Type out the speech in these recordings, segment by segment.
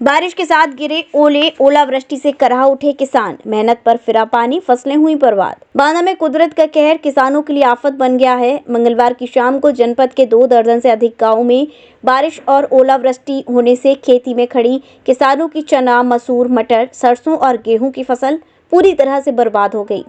बारिश के साथ गिरे ओले, ओलावृष्टि से कराह उठे किसान, मेहनत पर फिरा पानी, फसलें हुई बर्बाद। बांदा में कुदरत का कहर किसानों के लिए आफत बन गया है। मंगलवार की शाम को जनपद के 2 दर्जन से अधिक गांवों में बारिश और ओलावृष्टि होने से खेती में खड़ी किसानों की चना, मसूर, मटर, सरसों और गेहूं की फसल पूरी तरह से बर्बाद हो गई।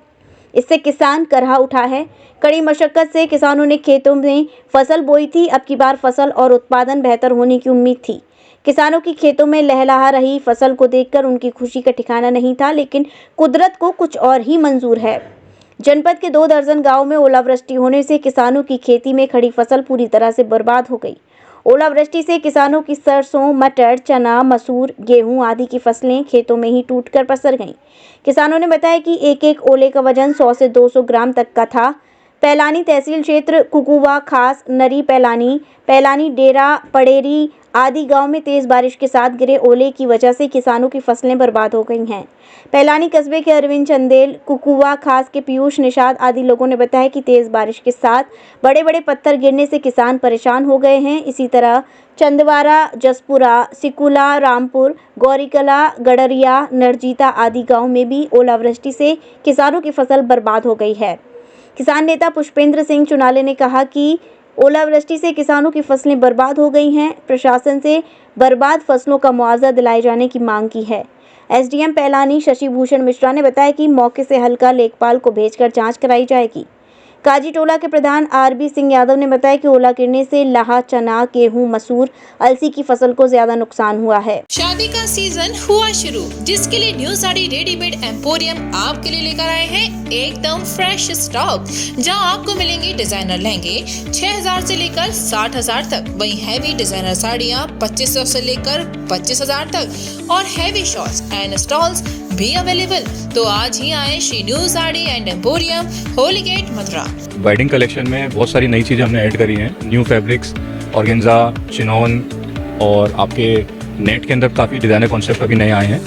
इससे किसान कराह उठा है। कड़ी मशक्कत से किसानों ने खेतों में फसल बोई थी। अब की बार फसल और उत्पादन बेहतर होने की उम्मीद थी। किसानों की खेतों में लहलहा रही फसल को देखकर उनकी खुशी का ठिकाना नहीं था, लेकिन कुदरत को कुछ और ही मंजूर है। जनपद के 2 दर्जन गांवों में ओलावृष्टि होने से किसानों की खेती में खड़ी फसल पूरी तरह से बर्बाद हो गई। ओलावृष्टि से किसानों की सरसों, मटर, चना, मसूर, गेहूं आदि की फसलें खेतों में ही टूटकर पसर गईं। किसानों ने बताया कि एक-एक ओले का वजन 100 से 200 ग्राम तक का था। पैलानी तहसील क्षेत्र कुकुवा खास, नरी पैलानी, डेरा पड़ेरी आदि गांव में तेज बारिश के साथ गिरे ओले की वजह से किसानों की फसलें बर्बाद हो गई हैं। पैलानी कस्बे के अरविंद चंदेल, कुकुवा खास के पीयूष निषाद आदि लोगों ने बताया कि तेज बारिश के साथ बड़े-बड़े पत्थर गिरने से किसान परेशान हो गए हैं। इसी तरह चंदवारा, जसपुरा, सिकुला, रामपुर, गौरीकला, गडरिया, नरजीता आदि गाँव में भी ओलावृष्टि से किसानों की फसल बर्बाद हो गई है। किसान नेता पुष्पेंद्र सिंह चुनाले ने कहा कि ओलावृष्टि से किसानों की फसलें बर्बाद हो गई हैं। प्रशासन से बर्बाद फसलों का मुआवजा दिलाए जाने की मांग की है। एसडीएम पैलानी शशि भूषण मिश्रा ने बताया कि मौके से हल्का लेखपाल को भेजकर जांच कराई जाएगी। काजी टोला के प्रधान आरबी सिंह यादव ने बताया कि ओला गिरने से लाहा, चना, गेहूं, मसूर, अलसी की फसल को ज्यादा नुकसान हुआ है। शादी का सीजन हुआ शुरू, जिसके लिए न्यू साड़ी रेडीमेड एम्पोरियम आपके लिए लेकर आए हैं एकदम फ्रेश स्टॉक, जहां आपको मिलेंगे डिजाइनर लहंगे 6000 से लेकर 60000 तक, वहीं हैवी डिजाइनर साड़ियां 2500 से लेकर 25000 तक और हैवी शॉर्ट्स एंड स्टॉल्स भी अवेलेबल। तो आज ही आए Shri new sari and emporium, Holi Gate, Mathura. Wedding collection में बहुत सारी नई चीज़ें हमने ऐड करी हैं। न्यू फैब्रिक्स, ऑर्गेन्जा, चिनॉन और आपके नेट के अंदर काफ़ी डिज़ाइनर कॉन्सेप्ट अभी नए आए हैं।